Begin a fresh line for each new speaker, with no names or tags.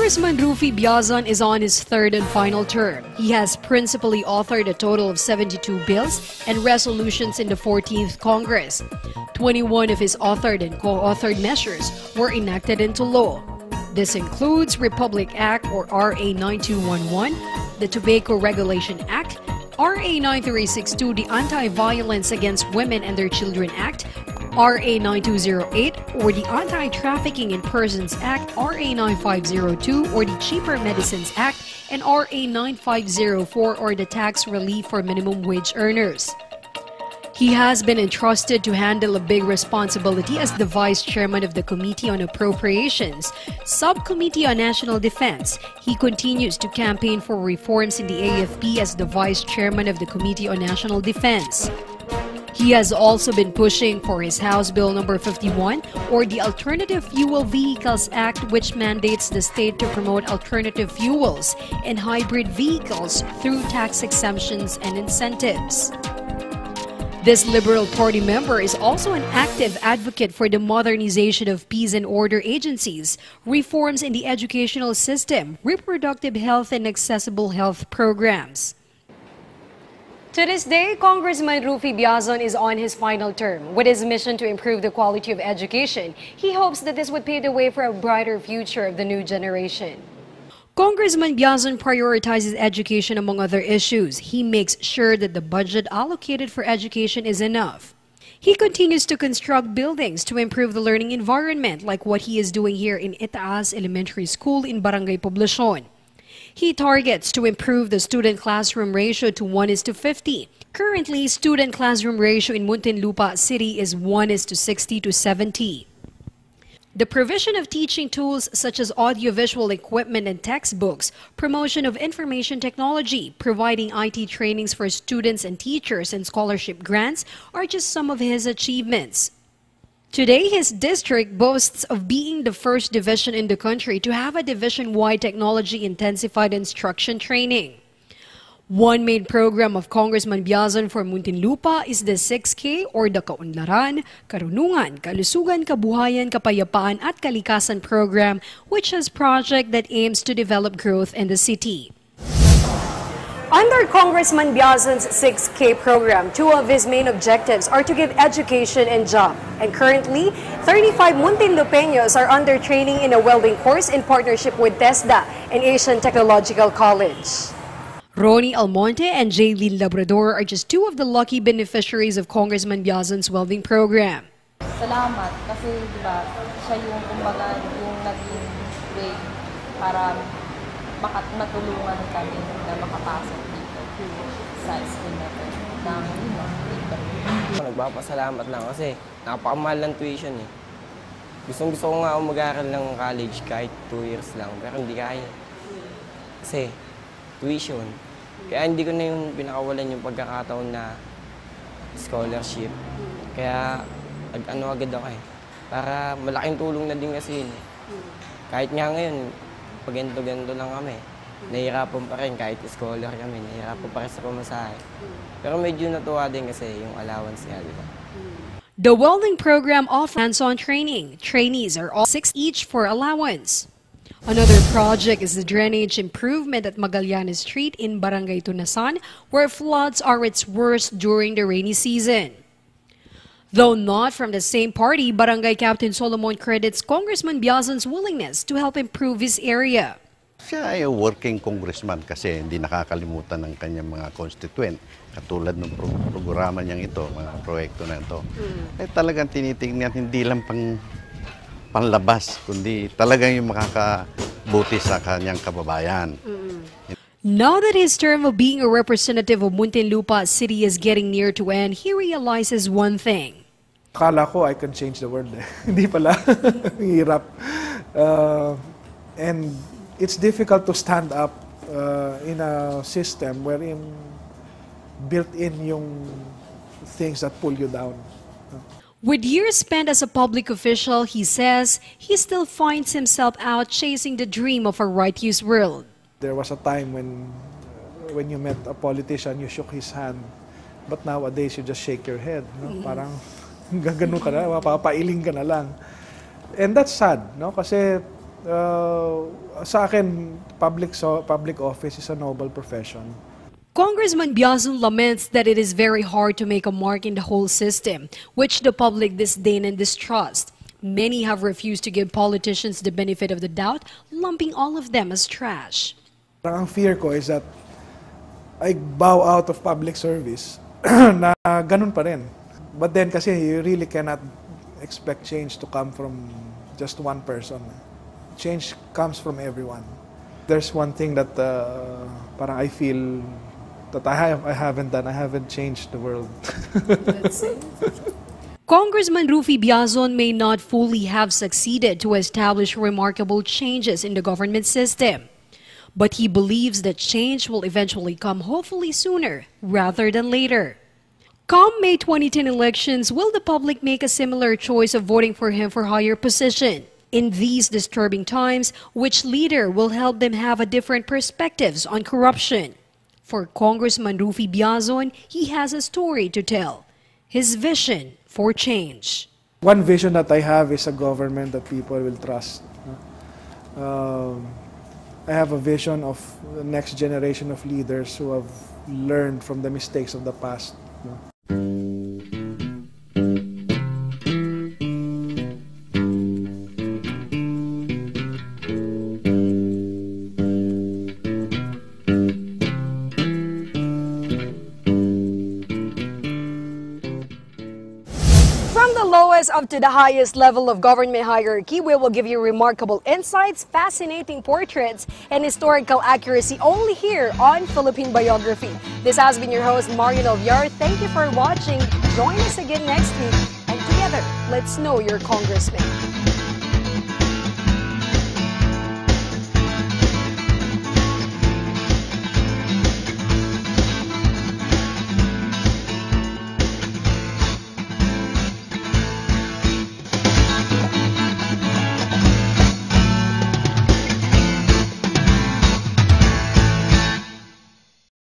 Congressman Ruffy Biazon is on his third and final term. He has principally authored a total of 72 bills and resolutions in the 14th Congress. 21 of his authored and co-authored measures were enacted into law. This includes Republic Act or RA 9211, the Tobacco Regulation Act, RA 9362, the Anti-Violence Against Women and Their Children Act, RA 9208 or the Anti-Trafficking in Persons Act, RA 9502 or the Cheaper Medicines Act, and RA 9504 or the Tax Relief for Minimum Wage Earners. He has been entrusted to handle a big responsibility as the Vice Chairman of the Committee on Appropriations, Subcommittee on National Defense. He continues to campaign for reforms in the AFP as the Vice Chairman of the Committee on National Defense. He has also been pushing for his House Bill number 51 or the Alternative Fuel Vehicles Act, which mandates the state to promote alternative fuels and hybrid vehicles through tax exemptions and incentives. This Liberal Party member is also an active advocate for the modernization of peace and order agencies, reforms in the educational system, reproductive health and accessible health programs. To this day, Congressman Ruffy Biazon is on his final term. With his mission to improve the quality of education, he hopes that this would pave the way for a brighter future of the new generation. Congressman Biazon prioritizes education among other issues. He makes sure that the budget allocated for education is enough. He continues to construct buildings to improve the learning environment, like what he is doing here in Itaas Elementary School in Barangay Poblacion. He targets to improve the student classroom ratio to 1:50. Currently, student classroom ratio in Muntinlupa City is 1:60 to 70. The provision of teaching tools such as audiovisual equipment and textbooks, promotion of information technology, providing IT trainings for students and teachers, and scholarship grants are just some of his achievements. Today, his district boasts of being the first division in the country to have a division-wide technology-intensified instruction training. One main program of Congressman Biazon for Muntinlupa is the 6K or the Kaunlaran, Karunungan, Kalusugan, Kabuhayan, Kapayapaan at Kalikasan program, which is a project that aims to develop growth in the city. Under Congressman Biazon's 6K program, two of his main objectives are to give education and job. And currently, 35 Muntinlupeños are under training in a welding course in partnership with TESDA and Asian Technological College. Ronnie Almonte and Jaylene Labrador are just two of the lucky beneficiaries of Congressman Biazon's welding program.
Salamat kasi diba, siya yung kumbaga yung naging way para matulungan kami na makapasok dito sa school na ito ng
Nagpapasalamat lang kasi napakamahal ng tuition eh. Gusto ko nga mag-aaral ng college kahit 2 years lang pero hindi kaya. Kasi tuition. Kaya hindi ko na yung pinakawalan yung pagkakataon na scholarship. Kaya ano agad ako eh. Para malaking tulong na din kasi yun. Kahit nga ngayon, pag ganito lang kami, nahihirapan pa rin kahit scholar kami, nahihirapan pa rin sa pamasahe. Pero medyo natuwa din kasi yung allowance nga, di ba?
The welding program offers hands-on training. Trainees are all 6 each for allowance. Another project is the drainage improvement at Magallanes Street in Barangay Tunasan, where floods are its worst during the rainy season. Though not from the same party, Barangay Captain Solomon credits Congressman Biazon's willingness to help improve his area.
Siya ay working congressman kasi hindi nakakalimutan ng kanyang mga constituent. Katulad ng programa niyang ito, mga proyekto na ito. Eh talagang tinitingnan hindi lang panlabas, kundi talagang yung makakabuti sa kanyang kababayan.
Now that his term of being a representative of Muntinlupa City is getting near to end, he realizes one thing.
Akala ko I can change the world. Hindi pala. Hirap. And it's difficult to stand up in a system wherein built-in yung things that pull you down.
With years spent as a public official, he says he still finds himself out chasing the dream of a righteous world.
There was a time when you met a politician, you shook his hand. But nowadays, you just shake your head. No? Parang gagano ka na, mapapailing ka na lang. And that's sad, no? Kasi Sa akin, public office is a noble profession.
Congressman Biazon laments that it is very hard to make a mark in the whole system, which the public disdain and distrust. Many have refused to give politicians the benefit of the doubt, lumping all of them as trash.
Ang fear ko is that I bow out of public service na ganun pa rin. But then kasi you really cannot expect change to come from just one person. Change comes from everyone. There's one thing that parang I feel that I haven't done. I haven't changed the world.
That's it. Congressman Ruffy Biazon may not fully have succeeded to establish remarkable changes in the government system, but he believes that change will eventually come, hopefully sooner rather than later. Come May 2010 elections, will the public make a similar choice of voting for him for higher position? In these disturbing times, which leader will help them have a different perspectives on corruption? For Congressman Ruffy Biazon, he has a story to tell. His vision for change.
One vision that I have is a government that people will trust. I have a vision of the next generation of leaders who have learned from the mistakes of the past.
From the lowest up to the highest level of government hierarchy, we will give you remarkable insights, fascinating portraits, and historical accuracy only here on Philippine Biography. This has been your host, Marian Alviar. Thank you for watching. Join us again next week, and together, let's know your congressman.